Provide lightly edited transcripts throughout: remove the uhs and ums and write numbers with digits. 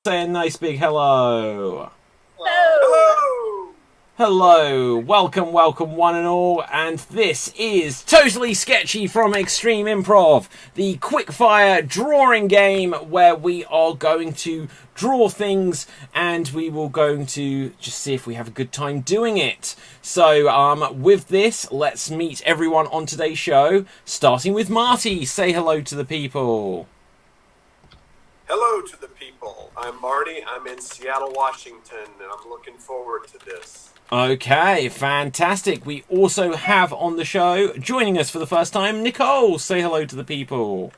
Say a nice big hello. Hello! Hello, welcome one and all, and this is Totally Sketchy from Extreme Improv, the quickfire drawing game where we are going to draw things and we will going to just see if we have a good time doing it. So, with this, let's meet everyone on today's show, starting with Marty. Say hello to the people. Hello to the people. I'm Marty. I'm in Seattle, Washington, and I'm looking forward to this. Okay, fantastic. We also have on the show, joining us for the first time, Nicole. Say hello to the people.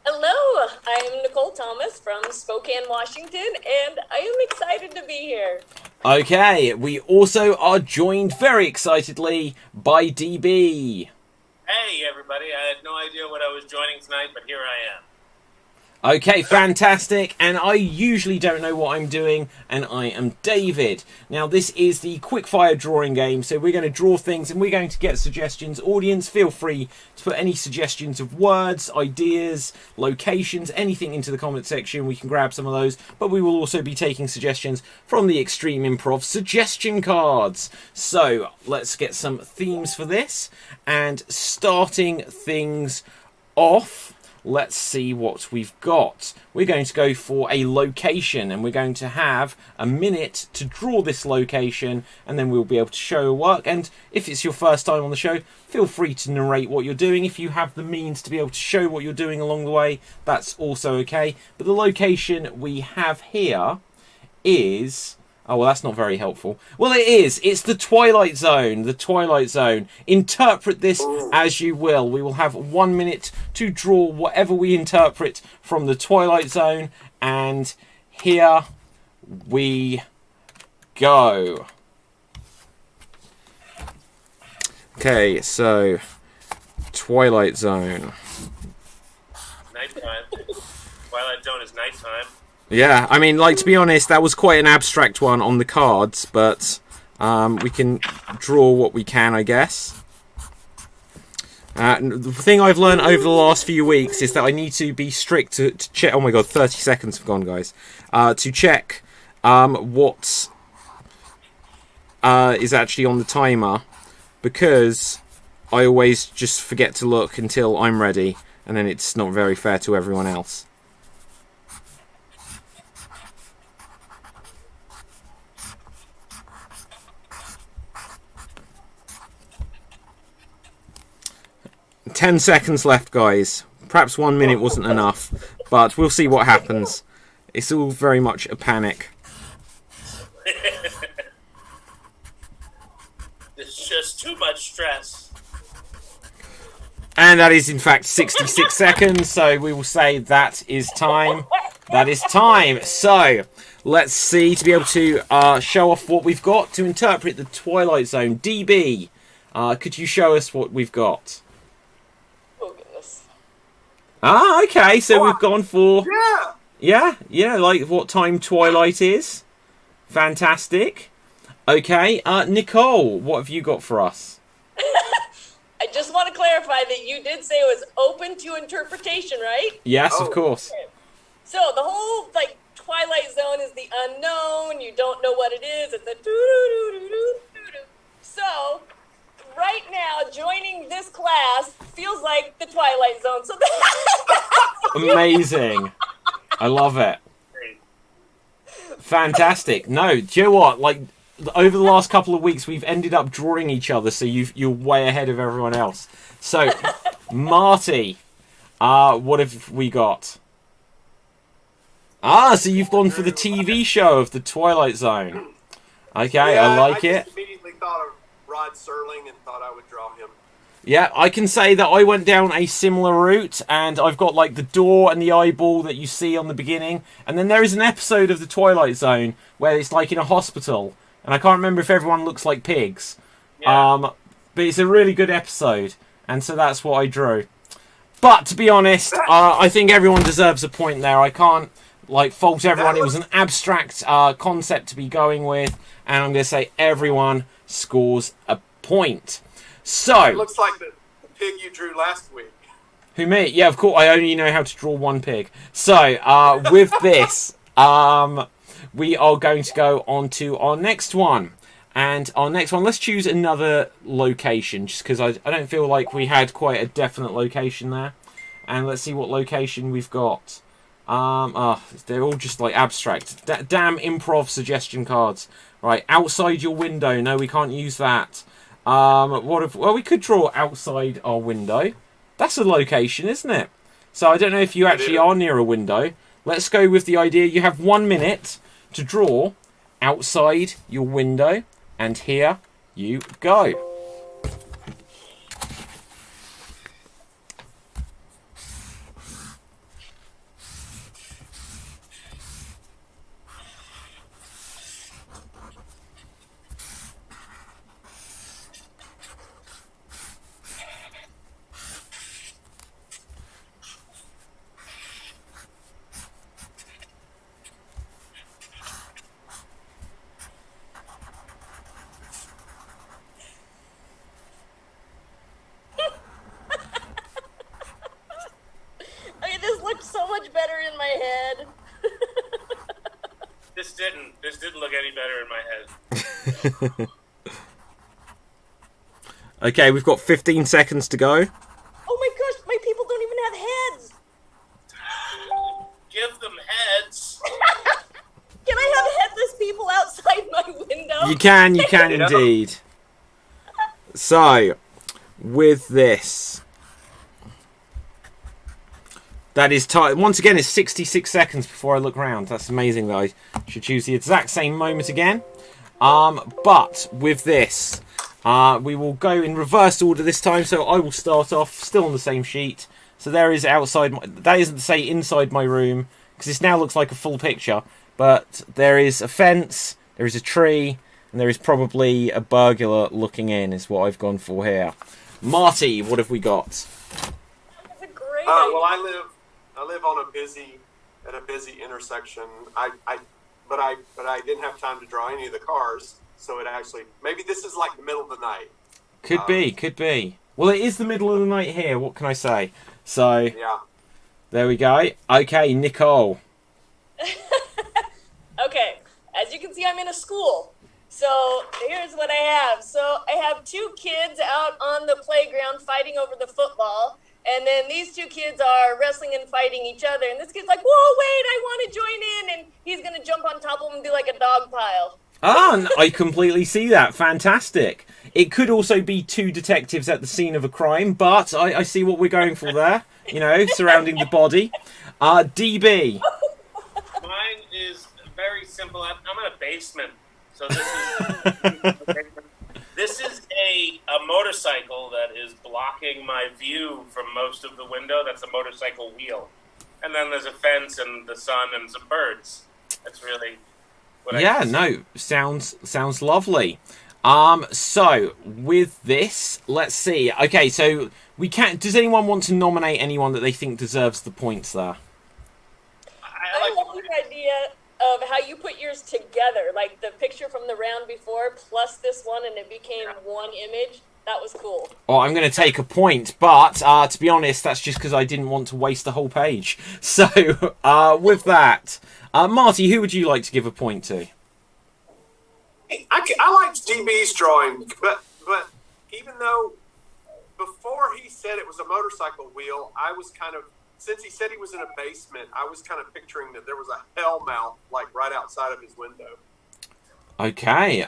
Hello, I'm Nicole Thomas from Spokane, Washington, and I am excited to be here. Okay, we also are joined very excitedly by DB. Hey everybody, I had no idea what I was joining tonight, but here I am. Okay, fantastic, and I usually don't know what I'm doing, and I am David. Now, this is the quickfire drawing game, so we're going to draw things, and we're going to get suggestions. Audience, feel free to put any suggestions of words, ideas, locations, anything into the comment section. We can grab some of those, but we will also be taking suggestions from the Extreme Improv suggestion cards. So, let's get some themes for this, and starting things off, let's see what we've got. We're going to go for a location, and we're going to have a minute to draw this location, and then we'll be able to show work. And if it's your first time on the show, feel free to narrate what you're doing. If you have the means to be able to show what you're doing along the way, that's also okay. But the location we have here is... oh, well, that's not very helpful. Well, it is. It's the Twilight Zone. The Twilight Zone. Interpret this as you will. We will have 1 minute to draw whatever we interpret from the Twilight Zone. And here we go. Okay, so Twilight Zone. Nighttime. Twilight Zone is nighttime. Yeah, I mean, like, to be honest, that was quite an abstract one on the cards, but we can draw what we can, I guess. The thing I've learned over the last few weeks is that I need to be strict to check... oh my god, 30 seconds have gone, guys. To check what is actually on the timer, because I always just forget to look until I'm ready, and then it's not very fair to everyone else. Ten seconds left, guys. Perhaps 1 minute wasn't enough, but we'll see what happens. It's all very much a panic. It's just too much stress. And that is, in fact, 66 seconds, so we will say that is time. That is time. So, let's see, to be able to show off what we've got to interpret the Twilight Zone. DB, could you show us what we've got? Ah, okay, so we've gone for... Yeah, like what time Twilight is. Fantastic. Okay, Nicole, what have you got for us? I just want to clarify that you did say it was open to interpretation, right? Yes, of course. Okay. So the whole, like, Twilight Zone is the unknown. You don't know what it is. It's a doo-doo-doo-doo-doo-doo. So... right now, joining this class feels like the Twilight Zone. So amazing. I love it. Fantastic. No, do you know what? Like, over the last couple of weeks, we've ended up drawing each other, so you're way ahead of everyone else. So, Marty, what have we got? Ah, so you've gone for the TV show of the Twilight Zone. Okay, Yeah, I like I it. just immediately thought of Rod Serling and thought I would draw him. Yeah, I can say that I went down a similar route, and I've got, like, the door and the eyeball that you see on the beginning, and then there is an episode of the Twilight Zone where it's, like, in a hospital, and I can't remember if everyone looks like pigs. Yeah. But it's a really good episode, and so that's what I drew. But, to be honest, I think everyone deserves a point there. I can't, like, fault everyone. It was an abstract concept to be going with, and I'm going to say everyone scores a point. So, It looks like the pig you drew last week. who me? Yeah, of course. I only know how to draw one pig. So, with this, we are going to go on to our next one. And our next one, let's choose another location, just because I don't feel like we had quite a definite location there. And let's see what location we've got. They're all just like abstract. Damn improv suggestion cards. Right, outside your window. No, we can't use that. Well, we could draw outside our window. That's a location, isn't it? So I don't know if you actually are near a window. Let's go with the idea you have 1 minute to draw outside your window. And here you go. So much better in my head. This didn't look any better in my head. Okay, we've got 15 seconds to go. Oh my gosh, my people don't even have heads. Give them heads. Can I have headless people outside my window? You can indeed. So, with this, that is time. Once again, it's 66 seconds before I look round. That's amazing that I should choose the exact same moment again. But with this, we will go in reverse order this time. So I will start off still on the same sheet. So there is outside. That isn't to say inside my room, because this now looks like a full picture. But there is a fence, there is a tree, and there is probably a burglar looking in. Is what I've gone for here. Marty, what have we got? That's a great idea. Well, I live on a busy intersection. But I didn't have time to draw any of the cars, so it actually maybe this is like the middle of the night. Could be. Well, it is the middle of the night here. What can I say? So Yeah. there we go. Okay, Nicole. Okay, as you can see, I'm in a school. So here's what I have. So I have two kids out on the playground fighting over the football. And then these two kids are wrestling and fighting each other. And this kid's like, whoa, wait, I want to join in. And he's going to jump on top of them and do like a dog pile. I completely see that. Fantastic. It could also be two detectives at the scene of a crime, but I see what we're going for there. You know, surrounding the body. DB. Mine is very simple. I'm in a basement. So this is a motorcycle that is blocking my view from most of the window. That's a motorcycle wheel. And then there's a fence and the sun and some birds. That's really what I no, sounds lovely. So with this, let's see. Okay, so we can't. Does anyone want to nominate anyone that they think deserves the points there? I love the idea of how you put yours together, like the picture from the round before plus this one, and it became one image. That was cool. Oh, I'm going to take a point, but to be honest, that's just because I didn't want to waste the whole page. So with that, Marty, who would you like to give a point to? I liked DB's drawing, but even though before he said it was a motorcycle wheel, I was kind of, since he said he was in a basement, I was kind of picturing that there was a hell mouth like right outside of his window. Okay.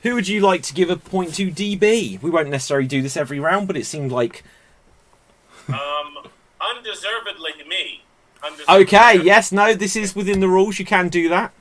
Who would you like to give a point to, DB? We won't necessarily do this every round, but it seemed like... undeservedly me. Okay, yes, no, this is within the rules. You can do that.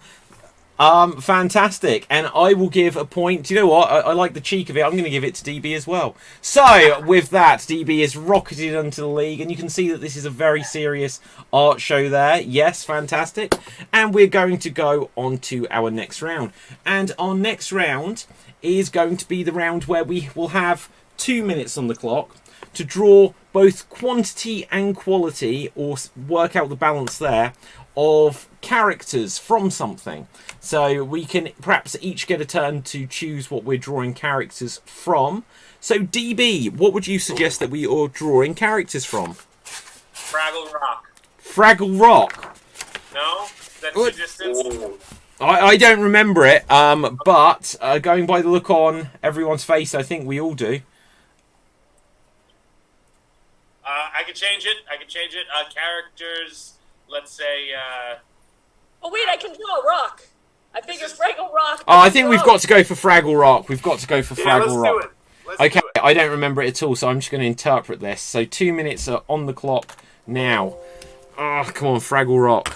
Fantastic. And I will give a point. Do you know what? I like the cheek of it. I'm going to give it to DB as well. So, with that, DB is rocketed into the league. And you can see that this is a very serious art show there. Yes, fantastic. And we're going to go on to our next round. And our next round is going to be the round where we will have 2 minutes on the clock to draw both quantity and quality, or work out the balance there, of characters from something. So we can perhaps each get a turn to choose what we're drawing characters from. So DB, what would you suggest that we are drawing characters from? Fraggle Rock. Fraggle Rock. No? That's What? your distance? I don't remember it, but going by the look on everyone's face, I think we all do. I could change it. Characters, let's say... Oh, wait, I can draw a rock. I figure Fraggle Rock. Oh, I think we've got to go for Fraggle Rock. We've got to go for Fraggle let's Rock. do it. Let's Okay, do it. I don't remember it at all, so I'm just going to interpret this. So 2 minutes are on the clock now. Oh, come on, Fraggle Rock.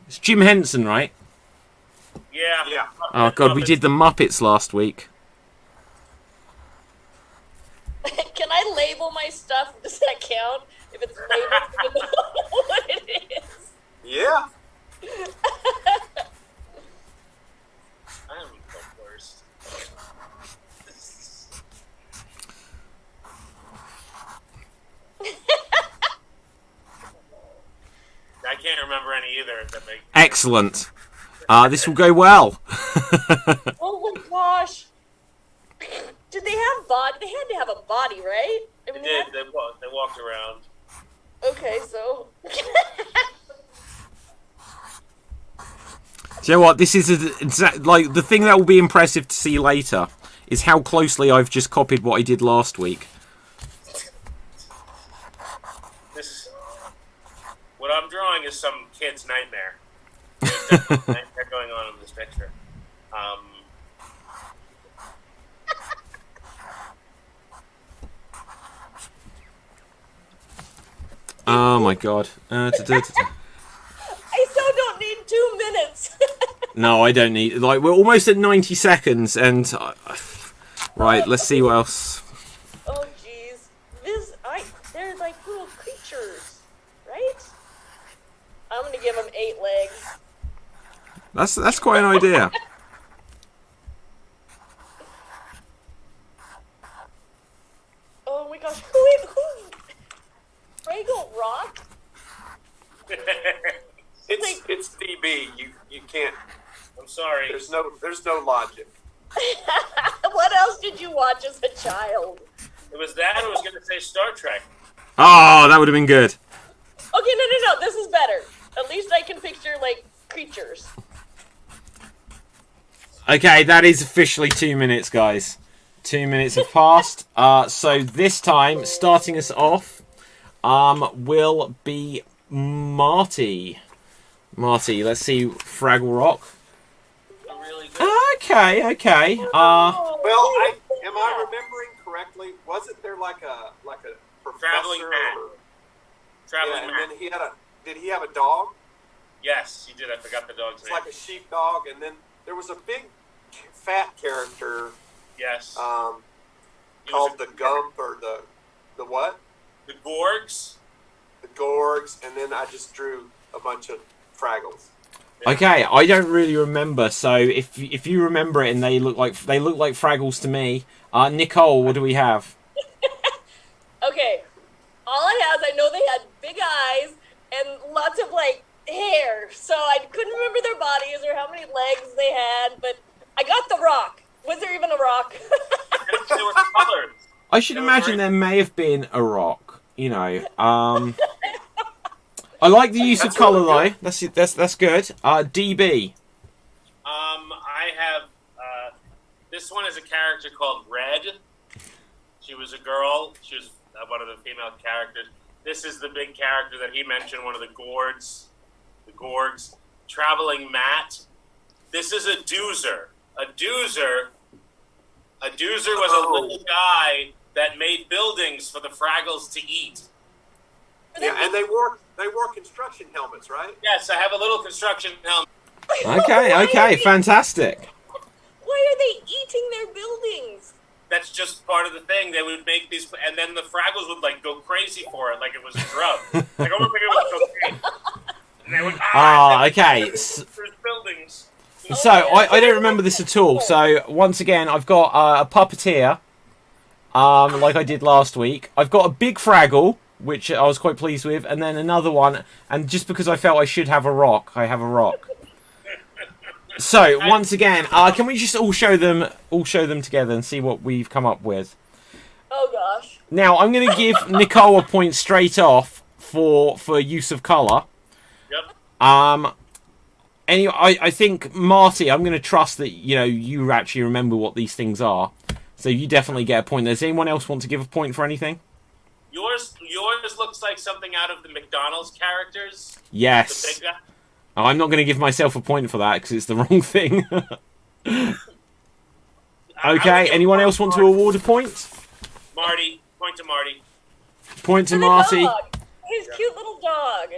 It's Jim Henson, right? Yeah. Oh, God, we did the Muppets last week. Can I label my stuff? Does that count? If it's labeled, you know what it is. Yeah. I'm the worst. I can't remember any either. If that makes Excellent. This will go well. Oh my gosh. Did they have body? They had to have a body, right? I They mean, did. They walked around. Okay, so. Do you know what? This is like the thing that will be impressive to see later is how closely I've just copied what I did last week. What I'm drawing is some kid's nightmare. There's definitely a nightmare going on in this picture. Oh my God. I still don't need 2 minutes. No, I don't need. Like, we're almost at 90 seconds, and right. Let's see what else. Oh jeez, they're like little creatures, right? I'm gonna give them 8 legs. That's quite an idea. Oh my gosh, who? Fraggle Rock? It's DB. You can't. I'm sorry. There's no logic. What else did you watch as a child? It was that. I was going to say Star Trek. Oh, that would have been good. Okay, no, this is better. At least I can picture, like, creatures. Okay, that is officially 2 minutes, guys. 2 minutes have passed. So this time, starting us off, will be Marty. Marty, let's see, Fraggle Rock. Really good. Okay. Well, am I remembering correctly? Wasn't there like a professor? Traveling man. Traveling Yeah, man. and then did he have a dog? Yes, he did. I forgot the dog's It's name. like a sheepdog, and then there was a big fat character Yes. He called was the Gump or the what? the Gorgs. The Gorgs, and then I just drew a bunch of Fraggles. Okay, I don't really remember. So if you remember it and they look like Fraggles to me, Nicole, what do we have? Okay, all I have is I know they had big eyes and lots of, like, hair. So I couldn't remember their bodies or how many legs they had, but I got the rock. Was there even a rock? They were colored. I should They were imagine great. there may have been a rock. You know, I like the use of That's color really though. That's good. DB. I have this one is a character called Red. She was a girl. She was one of the female characters. This is the big character that he mentioned, one of the Gorgs. The Gorgs. Traveling Matt. This is a doozer. A doozer was a little guy that made buildings for the Fraggles to eat. Yeah, and they wore construction helmets, right? Yes, I have a little construction helmet. Okay, fantastic. Why are they eating their buildings? That's just part of the thing. They would make these, and then the Fraggles would like go crazy for it, like it was a drug. Like I want to think it was cocaine. And they would Okay. There's buildings. So I don't remember this at all. So once again, I've got a puppeteer, like I did last week. I've got a big Fraggle, which I was quite pleased with, and then another one. And just because I felt I should have a rock, I have a rock. So once again, can we just all show them together and see what we've come up with? Oh gosh. Now I'm going to give Nicole a point straight off for use of color. Yep. Anyway, I think Marty, I'm going to trust that you actually remember what these things are, so you definitely get a point. Does anyone else want to give a point for anything? Yours looks like something out of the McDonald's characters. Yes. The big guy. I'm not going to give myself a point for that because it's the wrong thing. Okay, anyone else want to award a point? Marty, point to Marty. Point to the Marty. dog. His cute little dog.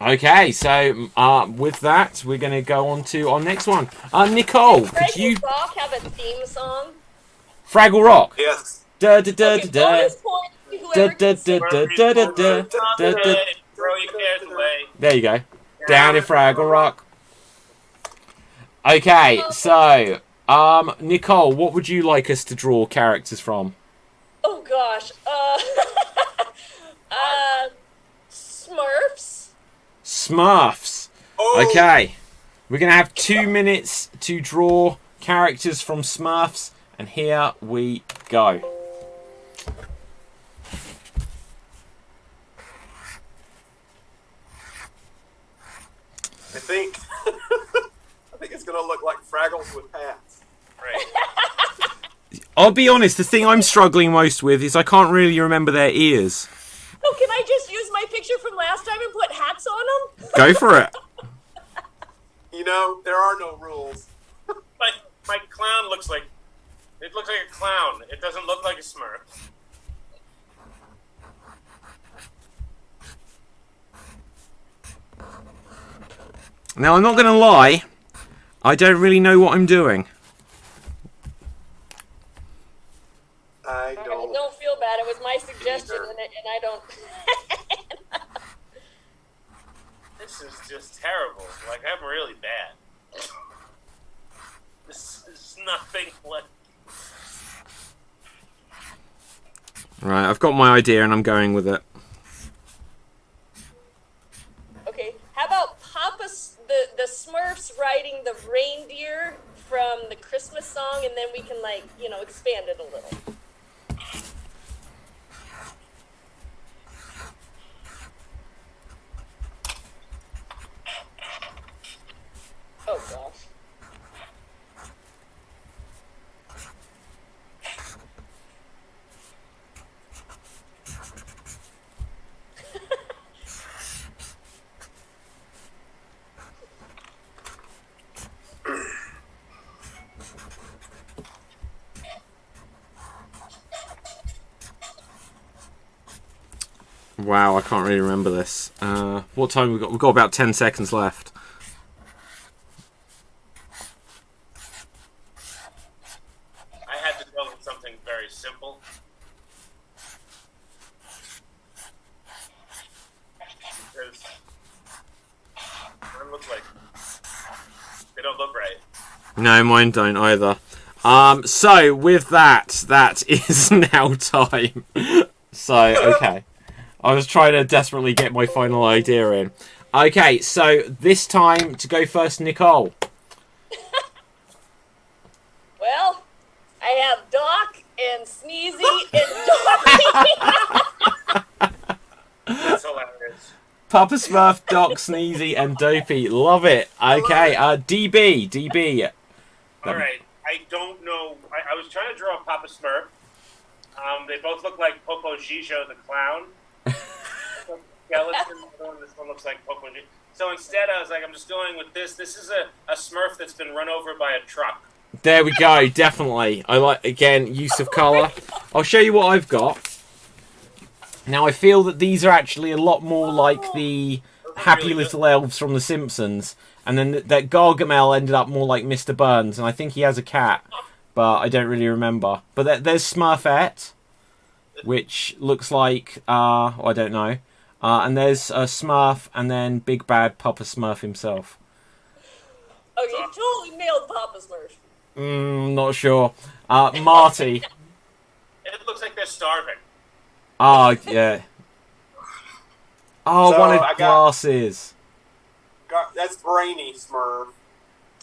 Okay, so with that, we're going to go on to our next one. Nicole, could you... Rock have a theme song? Fraggle Rock. Yes. Da da da Okay, da da. bonus point to whoever Da, can sing. da, da, da, da, da, da. Throw your cares away. There you go. Down in Fraggle Rock. Okay, so Nicole, what would you like us to draw characters from? Oh gosh. Smurfs. Smurfs. Oh. Okay. We're going to have 2 minutes to draw characters from Smurfs, and here we go. I think it's gonna look like Fraggles with hats. Right. I'll be honest, the thing I'm struggling most with is I can't really remember their ears. Oh, can I just use my picture from last time and put hats on them? Go for it. There are no rules. My clown looks like a clown. It doesn't look like a Smurf. Now, I'm not going to lie, I don't really know what I'm doing. I Don't don't. feel bad. It was my suggestion, Either. and I don't. This is just terrible. Like, I'm really bad. This is nothing like... Right, I've got my idea and I'm going with it. Okay, how about the Smurfs riding the reindeer from the Christmas song, and then we can expand it a little. Oh gosh. Wow, I can't really remember this. What time we got? We've got about 10 seconds left. I had to go with something very simple. Because mine look like they don't look right. No, mine don't either. So with that is now time. So, okay. I was trying to desperately get my final idea in. Okay, so this time to go first, Nicole. Well, I have Doc and Sneezy and Dorothy. That's hilarious. Papa Smurf, Doc, Sneezy, and Dopey. Love it. Okay, DB. All right. I don't know. I was trying to draw a Papa Smurf. They both look like Popo Gijo the clown. Skeleton. This one looks like Popo Gijo. So instead, I was like, I'm just going with this. This is a Smurf that's been run over by a truck. There we go, definitely. I like, again, use of colour. I'll show you what I've got. Now, I feel that these are actually a lot more like the happy little elves from The Simpsons. And then that Gargamel ended up more like Mr. Burns. And I think he has a cat, but I don't really remember. But there's Smurfette, which looks like, I don't know. And there's Smurf, and then Big Bad Papa Smurf himself. Oh, you totally nailed Papa Smurf. Not sure. Marty. It looks like they're starving. Oh, yeah. Oh, So, one of I got- glasses. That's Brainy Smurf.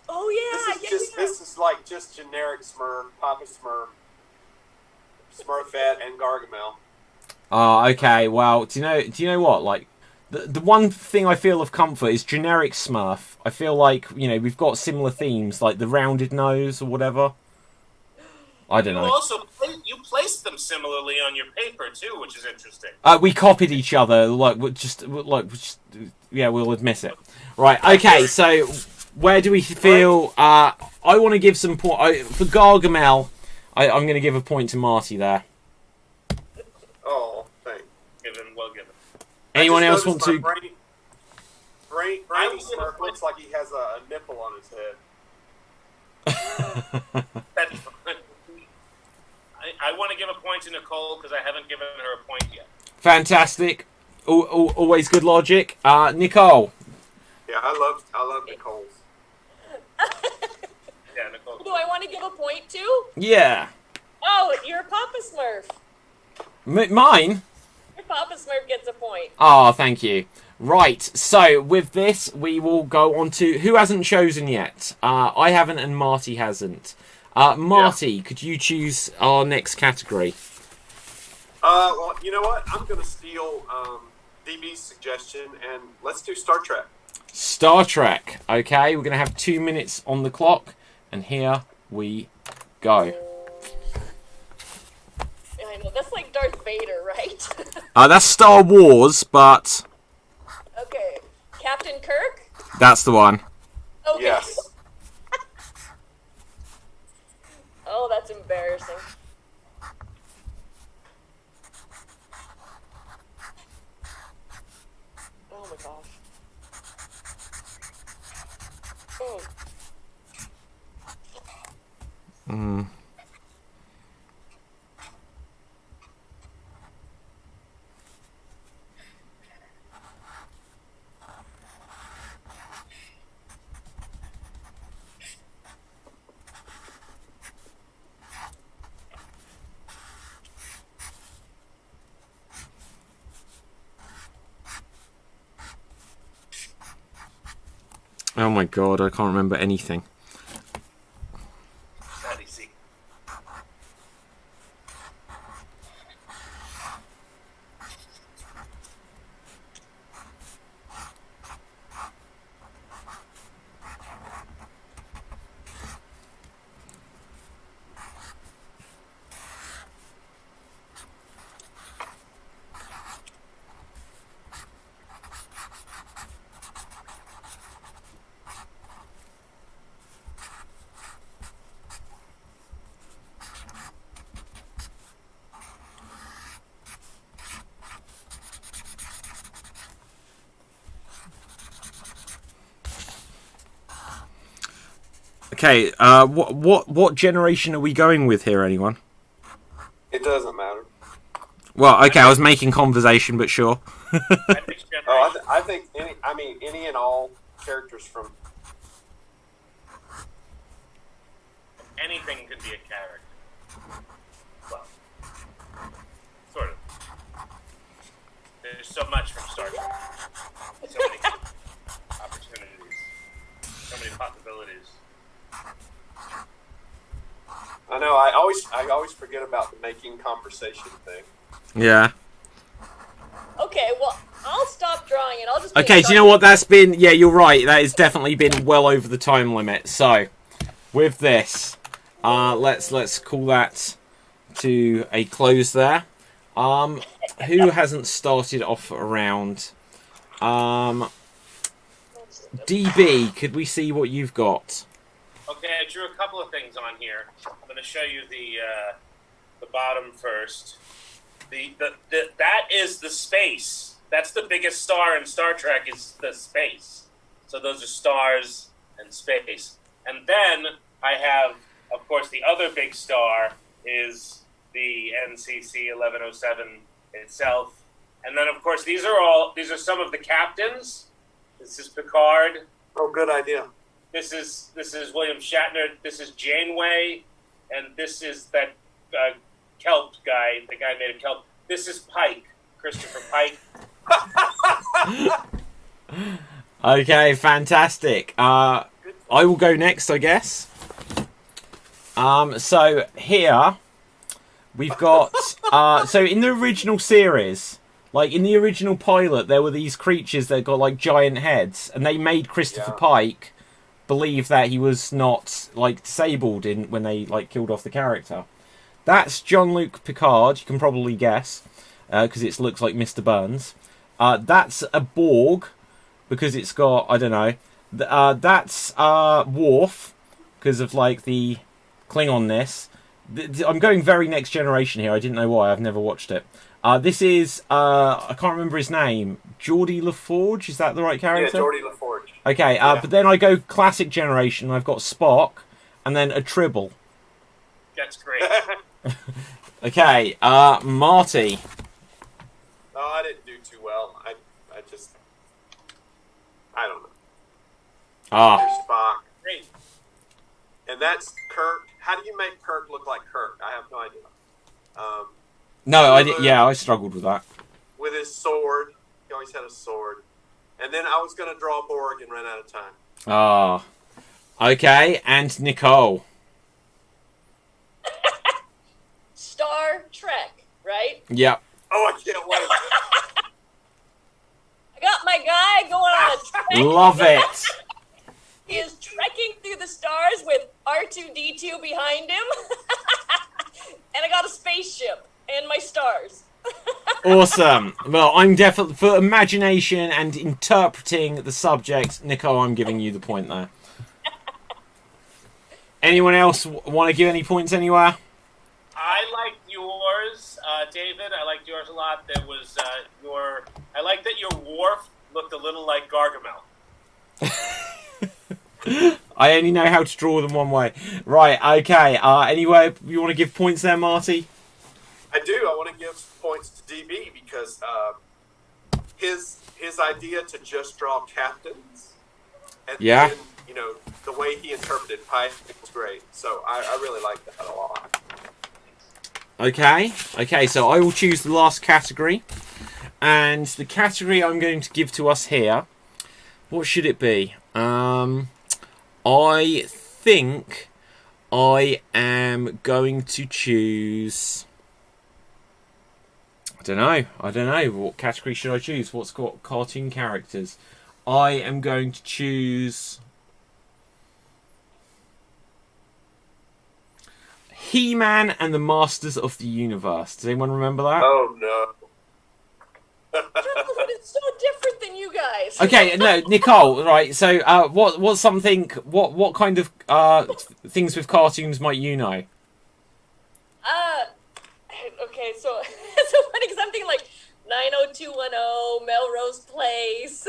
Oh yeah, This is like just generic Smurf, Papa Smurf, Smurfette, and Gargamel. Oh, okay. Well, do you know what? Like, The one thing I feel of comfort is generic Smurf. I feel like, you know, we've got similar themes, like the rounded nose or whatever. I don't know. You placed them similarly on your paper too, which is interesting. We copied each other, yeah, we'll admit it. Right, okay, so where do we feel... I want to give some point... for Gargamel, I'm going to give a point to Marty there. Oh, thanks. Well given. Anyone else want to... Brainy Smurf looks like he has a nipple on his head. That's fine. I want to give a point to Nicole because I haven't given her a point yet. Fantastic. Always good logic. Nicole. Yeah, I love Nicole's. Yeah, Nicole. Do I want to give a point to? Yeah. Oh, you're Papa Smurf. Mine? Your Papa Smurf gets a point. Ah, thank you. Right, so with this, we will go on to... Who hasn't chosen yet? I haven't and Marty hasn't. Marty, could you choose our next category? Well, you know what? I'm going to steal DB's suggestion, and let's do Star Trek. Star Trek. Okay, we're going to have 2 minutes on the clock, and here we go. I know, that's like Darth Vader, right? That's Star Wars, but... Okay. Captain Kirk? That's the one. Okay. Yes. Oh, that's embarrassing. Oh my gosh. Oh. Oh my god, I can't remember anything. That easy. Okay, what generation are we going with here, anyone? It doesn't matter. Well, okay, I was making conversation, but sure. I think any and all characters from... Anything could be a character. Well, sort of. There's so much from Star Trek. So many opportunities. So many possibilities. I know. I always forget about the making conversation thing. Yeah. Okay, well, I'll stop drawing it. I'll just... Okay, do you know what that's been? Yeah, you're right. That has definitely been well over the time limit. So, with this, let's call that to a close there. Who hasn't started off a round? DB, could we see what you've got? Okay, I drew a couple of things on here. I'm going to show you the bottom first. That is the space. That's the biggest star in Star Trek is the space. So those are stars and space. And then I have, of course, the other big star is the NCC 1107 itself. And then, of course, these are some of the captains. This is Picard. Oh, good idea. This is William Shatner. This is Janeway, and this is that kelp guy. The guy made of kelp. This is Pike, Christopher Pike. Okay, fantastic. I will go next, I guess. So here we've got. So in the original series, Like in the original pilot, there were these creatures that got like giant heads, and they made Christopher Pike believe that he was not like disabled when they like killed off the character. That's Jean-Luc Picard. You can probably guess because it looks like Mr. Burns. That's a Borg because it's got, I don't know. That's Worf because of like the Klingonness. I'm going very Next Generation here. I didn't know why. I've never watched it. This is I can't remember his name. Geordie LaForge. Is that the right character? Yeah, Geordie LaForge. Okay, but then I go Classic Generation. I've got Spock, and then a Tribble. That's great. Okay, Marty. Oh, I didn't do too well. I don't know. There's Spock. Great. And that's Kirk. How do you make Kirk look like Kirk? I have no idea. No, I did. Yeah, I struggled with that. With his sword. He always had a sword. And then I was going to draw Borg and ran out of time. Okay, and Nicole. Star Trek, right? Yep. Oh, I can't wait. I got my guy going on a trek. Love it. He is trekking through the stars with R2-D2 behind him. And I got a spaceship and my stars. Awesome. Well, I'm definitely, for imagination and interpreting the subject, Nicole, I'm giving you the point there. Anyone else want to give any points anywhere? I liked yours, David. I liked yours a lot. There was I like that your Worf looked a little like Gargamel. I only know how to draw them one way. Right, okay. Anyway, you want to give points there, Marty? I do. I want to give points to DB because his idea to just draw captains and then, the way he interpreted Pike was great. So I really like that a lot. Okay, so I will choose the last category. And the category I'm going to give to us here, what should it be? I think I am going to choose... I don't know. What category should I choose? What's got cartoon characters? I am going to choose... He-Man and the Masters of the Universe. Does anyone remember that? Oh, no. But it's so different than you guys. Okay, no, Nicole, right, so what kind of things with cartoons might you know? Okay, so it's so funny because I'm thinking like 90210, Melrose Place.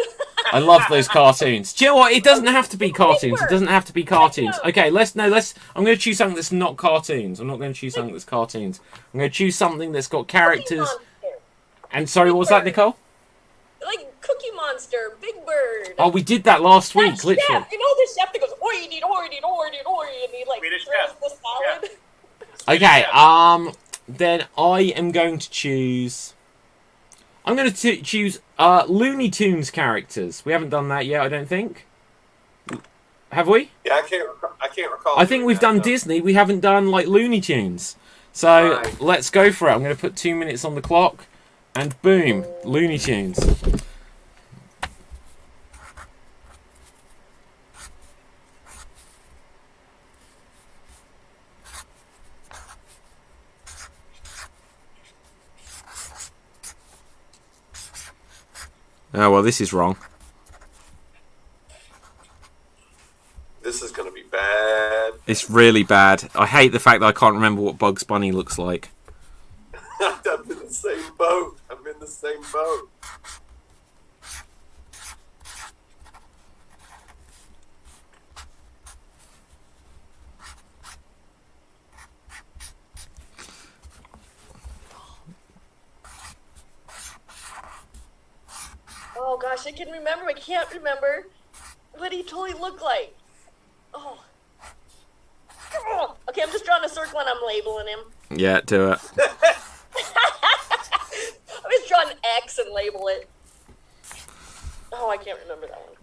I love those cartoons. Do you know what? It doesn't have to be cartoons. It doesn't have to be cartoons. Okay, I'm going to choose something that's not cartoons. I'm not going to choose something that's cartoons. I'm going to choose something that's got characters. And sorry, what was that, Nicole? Like Cookie Monster, Big Bird. Oh, we did that last week, Chef. literally. You know the chef that goes, oi, and he like Swedish throws chef. the salad. Yeah. Okay, then I am going to choose... I'm going to choose Looney Tunes characters. We haven't done that yet, I don't think. Have we? Yeah, I can't recall. I think we've done Disney. We haven't done, like, Looney Tunes. So, let's go for it. I'm going to put 2 minutes on the clock. And boom, Looney Tunes. Oh, well, this is wrong. This is going to be bad. It's really bad. I hate the fact that I can't remember what Bugs Bunny looks like. I'm in the same boat. Oh gosh, I can remember. I can't remember what he totally looked like. Oh. Okay, I'm just drawing a circle and I'm labeling him. Yeah, do it. I'm just drawing an X and label it. Oh, I can't remember that one.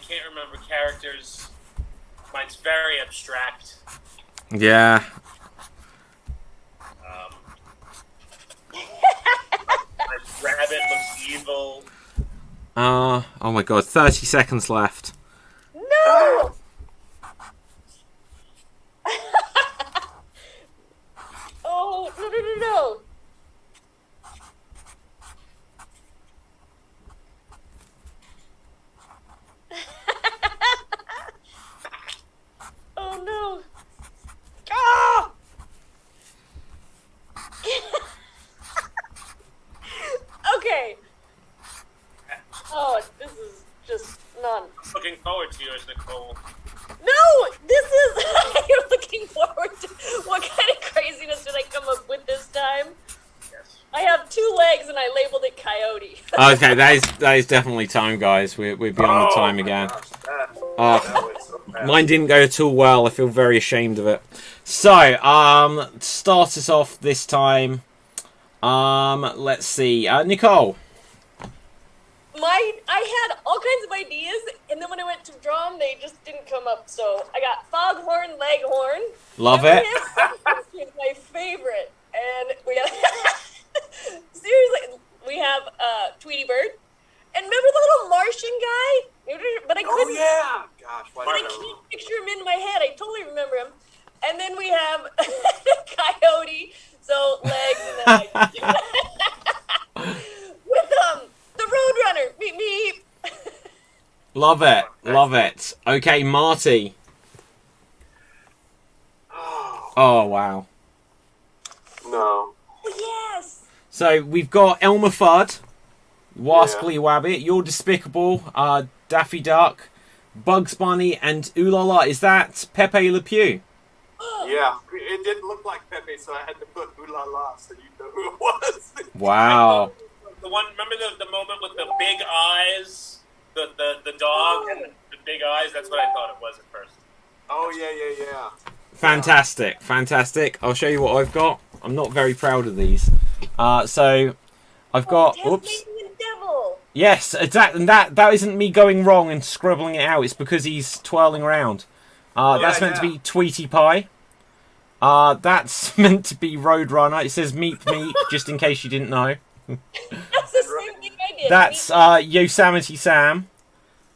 can't remember characters. Mine's very abstract. Yeah. My rabbit looks evil. Oh my god, 30 seconds left. No! Oh, no. Oh, no. Ah! Okay. Oh, this is just none. I'm looking forward to yours, Nicole. No, this is. You're looking forward to. What kind of craziness did I come up with this time? Yes. I have 2 legs and I labeled it coyote. Okay, that is definitely time, guys. We're beyond the time again. Gosh, that went so fast. Mine didn't go at all well. I feel very ashamed of it. So, start us off this time. Let's see. Nicole. I had all kinds of ideas, and then when I went to draw them, they just didn't come up. So I got foghorn leghorn. Love it. It's my favorite, and we have seriously, we have Tweety Bird, and remember the little Martian guy? But I couldn't. Oh yeah. Gosh, why But I did I can't picture him in my head. I totally remember him. And then we have coyote, so legs, and then with the Roadrunner, meep meep. Love it. Love it. Okay, Marty. Oh, wow. No. Yes. So, we've got Elmer Fudd, Wasply Wabbit, You're Despicable, Daffy Duck, Bugs Bunny, and Ooh La La. Is that Pepe Le Pew? Yeah, it didn't look like Pepe, so I had to put Ooh La La so you know who it was. Wow. The one, remember the moment with the big eyes, the dog and the big eyes. That's what I thought it was at first. Oh yeah. Fantastic, fantastic. I'll show you what I've got. I'm not very proud of these. So, I've got... Oops. Tasmanian Devil. Yes, exactly. And that isn't me going wrong and scribbling it out. It's because he's twirling around. That's meant to be Tweety Pie. That's meant to be Roadrunner. It says Meep Meep, just in case you didn't know. That's the same thing I did. That's Yosemite Sam.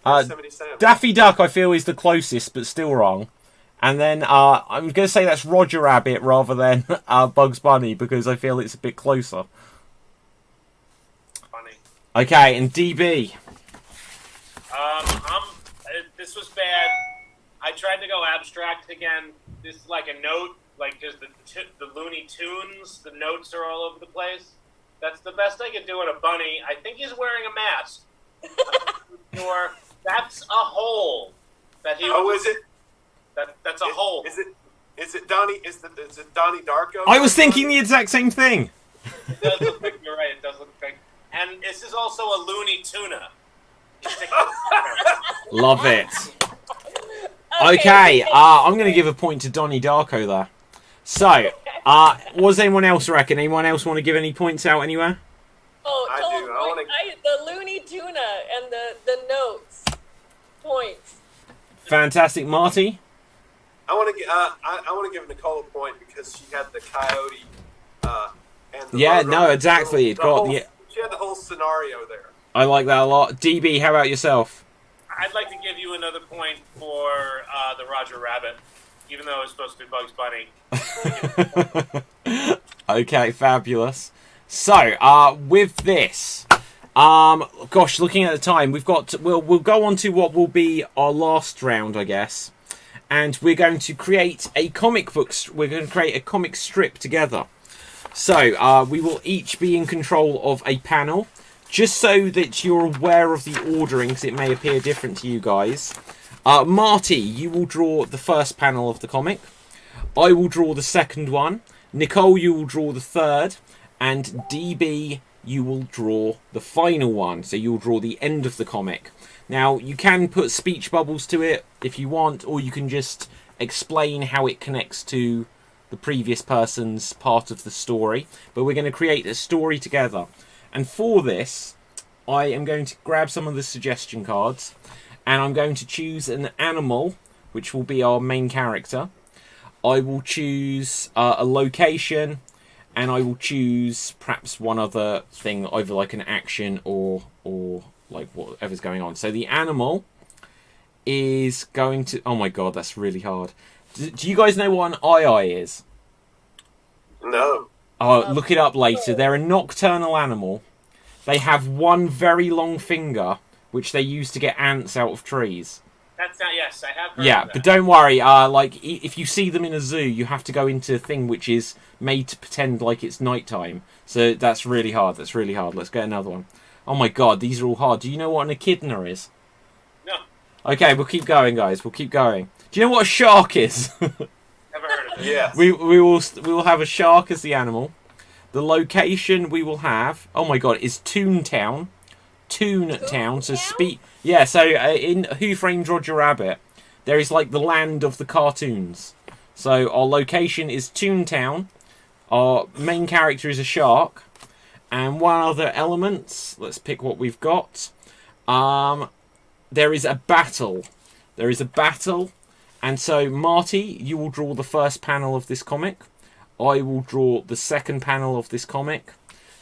Yosemite Sam. Daffy Duck, I feel, is the closest, but still wrong. And then I'm going to say that's Roger Rabbit rather than Bugs Bunny, because I feel it's a bit closer. Funny. Okay, and DB. This was bad. I tried to go abstract again. This is like a note, like just the Looney Tunes. The notes are all over the place. That's the best I could do on a bunny. I think he's wearing a mask. Or that's a hole that he. Oh, is it? That's a hole. Is it Donnie? Is it Donnie Darko? I was thinking the exact same thing. It does look like you're right. It does look like. And this is also a Looney Tuna. Love it. Okay, I'm going to give a point to Donnie Darko there. So, what does anyone else reckon? Anyone else want to give any points out anywhere? Oh, I total do. point. The Looney Tuna and the notes. Points. Fantastic. Marty? I want to give Nicole a point because she had the coyote. And the Yeah, Roadrunner. no, exactly. She had the whole scenario there. I like that a lot. DB, how about yourself? I'd like to give you another point for the Roger Rabbit, even though it was supposed to be Bugs Bunny. Okay, fabulous. So, with this, gosh, looking at the time, we'll go on to what will be our last round, I guess, and we're going to create a comic book. We're going to create a comic strip together. So, we will each be in control of a panel, just so that you're aware of the ordering, because it may appear different to you guys. Marty, you will draw the first panel of the comic. I will draw the second one. Nicole, you will draw the third. And DB, you will draw the final one. So you'll draw the end of the comic. Now, you can put speech bubbles to it if you want, or you can just explain how it connects to the previous person's part of the story. But we're going to create a story together. And for this, I am going to grab some of the suggestion cards. and I'm going to choose an animal, which will be our main character. I will choose a location, and I will choose perhaps one other thing, either like an action or like whatever's going on. So the animal is going to... Oh my god, that's really hard. Do you guys know what an eye is? No. Oh, look it up later. They're a nocturnal animal. They have one very long finger, which they use to get ants out of trees. That's not... Yes, I have heard Yeah, of that. but don't worry. Like, if you see them in a zoo, you have to go into a thing which is made to pretend like it's nighttime. So that's really hard. That's really hard. Let's get another one. Oh my god, these are all hard. Do you know what an echidna is? No. Okay, we'll keep going, guys. We'll keep going. Do you know what a shark is? Never heard of it. Yes. we will have a shark as the animal. The location we will have, oh my god, is Toontown. Toontown. So yeah. So in Who Framed Roger Rabbit, there is like the land of the cartoons. So our location is Toontown. Our main character is a shark, and one other elements. Let's pick what we've got. There is a battle. There is a battle, and so Marty, you will draw the first panel of this comic. I will draw the second panel of this comic.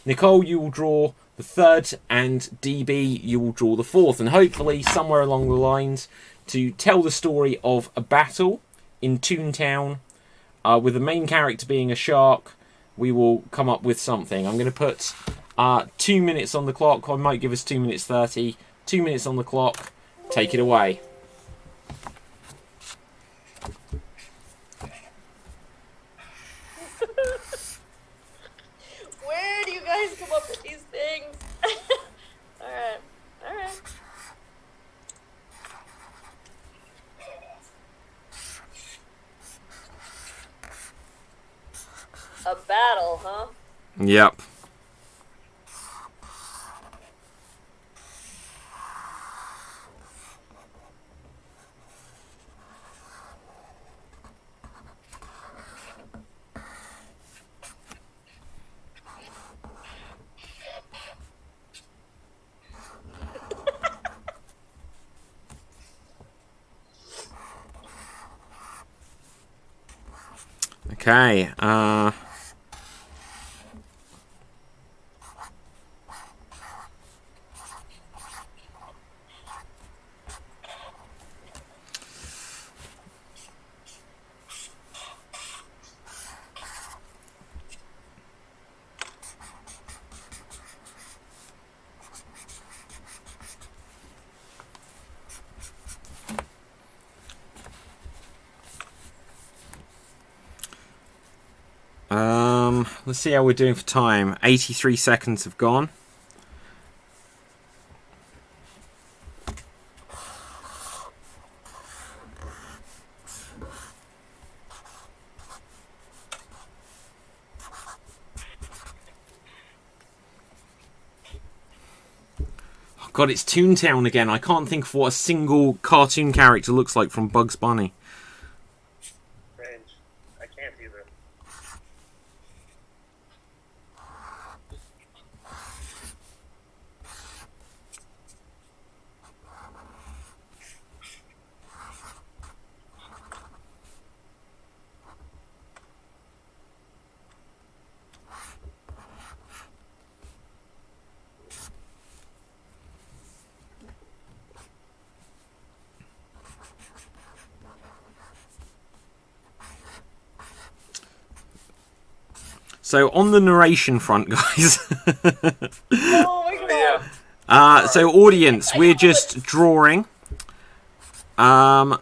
Nicole, you will draw the third, and DB, you will draw the fourth. And hopefully, somewhere along the lines, to tell the story of a battle in Toontown, with the main character being a shark, we will come up with something. I'm going to put 2 minutes on the clock. I might give us 2 minutes 30. 2 minutes on the clock. Take it away. Where do you guys come up with these things? Alright. Alright. A battle, huh? Yep. Okay, let's see how we're doing for time. 83 seconds have gone. Oh God, it's Toontown again. I can't think of what a single cartoon character looks like from Bugs Bunny. Strange. I can't either. So on the narration front, guys. Oh my god. Yeah. So audience, we're just drawing, and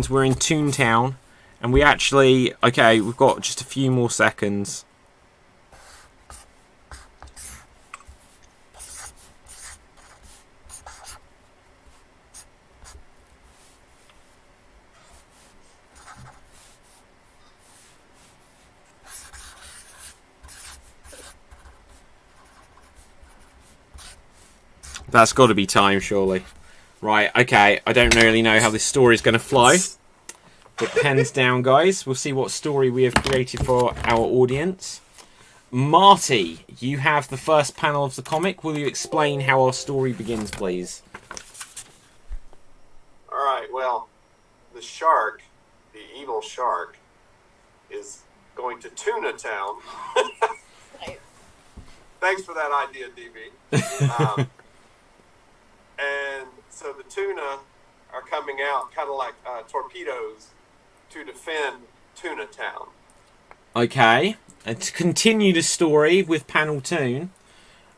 we're in Toontown, and we actually, okay, we've got just a few more seconds. That's got to be time, surely. Right, okay. I don't really know how this story is going to flow. But pens down, guys. We'll see what story we have created for our audience. Marty, you have the first panel of the comic. Will you explain how our story begins, please? well, the shark, the evil shark, is going to Tuna Town. Nice. Thanks for that idea, DB. And so the tuna are coming out kind of like torpedoes to defend Tuna Town. Okay, and to continue the story with Panel Toon,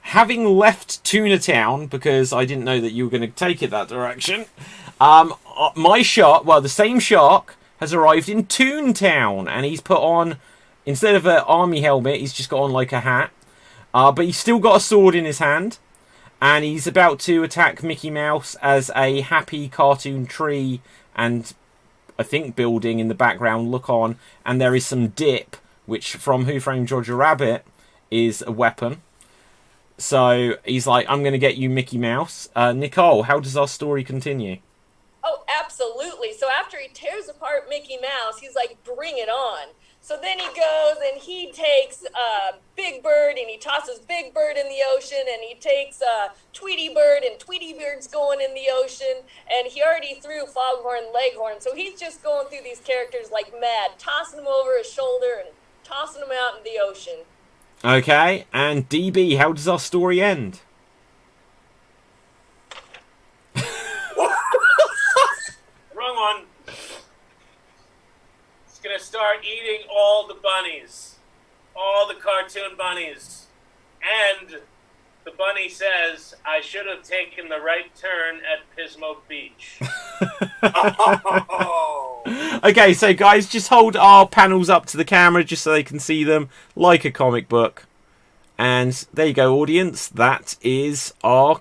having left Tuna Town, because I didn't know that you were going to take it that direction, my shark, well, the same shark, has arrived in Toon Town, and he's put on, instead of an army helmet, he's just got on like a hat, but he's still got a sword in his hand, and he's about to attack Mickey Mouse as a happy cartoon tree and, I think, building in the background look on, and there is some dip, which from Who Framed Roger Rabbit is a weapon. So he's like, I'm going to get you, Mickey Mouse. Nicole, how does our story continue? Oh, absolutely. So after he tears apart Mickey Mouse, he's like, bring it on. So then he goes and he takes Big Bird and he tosses Big Bird in the ocean, and he takes Tweety Bird, and Tweety Bird's going in the ocean, and he already threw Foghorn Leghorn. So he's just going through these characters like mad, tossing them over his shoulder and tossing them out in the ocean. Okay, and DB, how does our story end? Wrong one. It's gonna start eating all the bunnies, all the cartoon bunnies, and the bunny says, "I should have taken the right turn at Pismo Beach." Okay, so guys, just hold our panels up to the camera just so they can see them like a comic book. And there you go, audience. That is our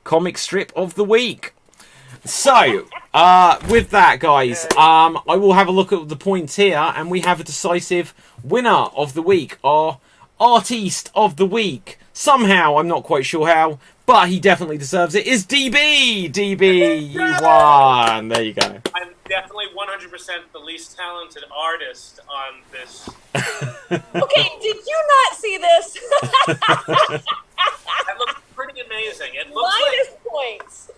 comic strip of the week. So, with that, guys, I will have a look at the points here, and we have a decisive winner of the week, our Artiste of the week. Somehow, I'm not quite sure how, but he definitely deserves it, is DB! DB, you won! There you go. I'm definitely 100% the least talented artist on this. Okay, did you not see this? That looks pretty amazing. It looks Minus points.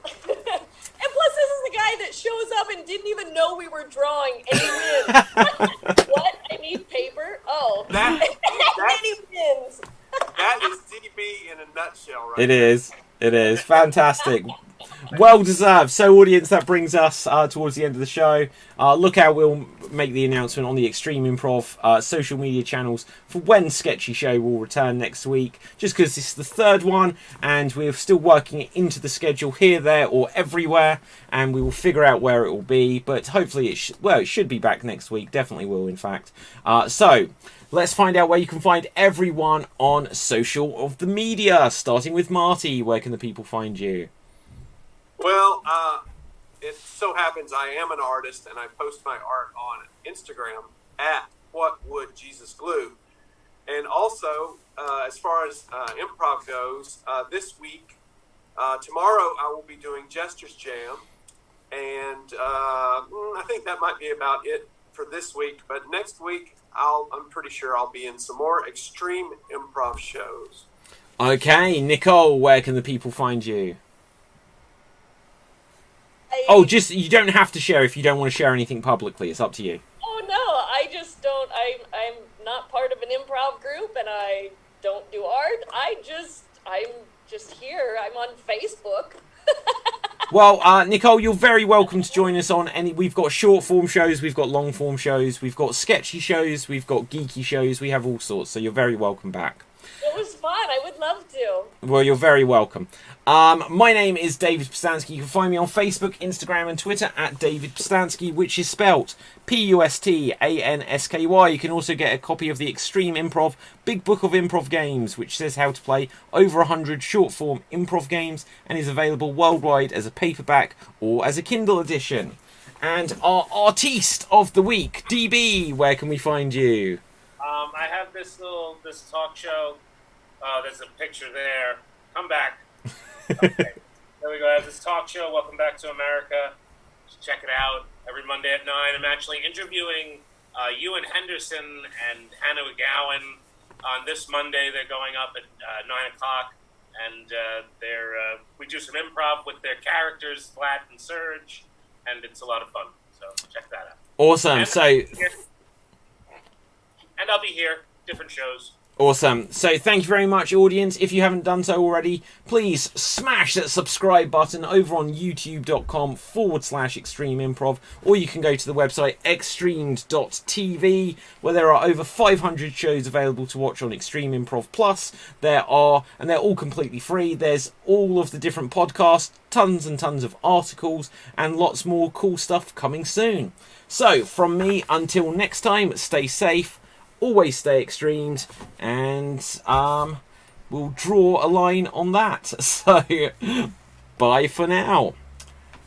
And plus, this is the guy that shows up and didn't even know we were drawing, and he wins. What? I need paper? Oh. And he wins. That is DB in a nutshell, right? It is. It is. Fantastic. Well deserved. So, audience, that brings us towards the end of the show. Look out, we'll make the announcement on the Extreme Improv social media channels for when Sketchy Show will return next week. Just because this is the third one, and we're still working it into the schedule here, there, or everywhere, and we will figure out where it will be. But hopefully, it should be back next week. Definitely will, in fact. So, let's find out where you can find everyone on social of the media. Starting with Marty, where can the people find you? Well, it so happens I am an artist, and I post my art on Instagram at WhatWoulDJesusGlue. And also, as far as improv goes, this week, tomorrow I will be doing Gestures Jam, and I think that might be about it for this week. But next week, I'm pretty sure I'll be in some more extreme improv shows. Okay, Nicole, where can the people find you? You don't have to share if you don't want to share anything publicly. It's up to you. Oh, no, I just don't. I'm not part of an improv group, and I don't do art. I'm just here. I'm on Facebook. Well, Nicole, you're very welcome to join us on any. We've got short form shows, we've got long form shows, we've got sketchy shows, we've got geeky shows, we have all sorts. So you're very welcome back. It was fun. I would love to. Well, you're very welcome. My name is David Pstansky. You can find me on Facebook, Instagram, and Twitter at David Pstansky, which is spelt Pustansky. You can also get a copy of the Extreme Improv Big Book of Improv Games, which says how to play over 100 short-form improv games and is available worldwide as a paperback or as a Kindle edition. And our Artiste of the Week, DB, where can we find you? I have this talk show. There's a picture there. Come back. Okay. There we go. I have this talk show, Welcome Back to America. Check it out. Every Monday at 9. I'm actually interviewing Ewan Henderson and Hannah McGowan. On this Monday, they're going up at 9 o'clock, and we do some improv with their characters, Flat and Surge. and it's a lot of fun. So check that out. Awesome. And I'll be here, different shows. Awesome. So thank you very much, audience. If you haven't done so already, please smash that subscribe button over on youtube.com/Extreme Improv, or you can go to the website XStreamed.tv, where there are over 500 shows available to watch on Extreme Improv Plus. They're all completely free. There's all of the different podcasts, tons and tons of articles, and lots more cool stuff coming soon. So from me, until next time, stay safe. Always stay extremed, and we'll draw a line on that. So, bye for now.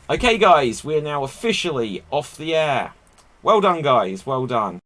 Okay, guys, we're now officially off the air. Well done, guys. Well done.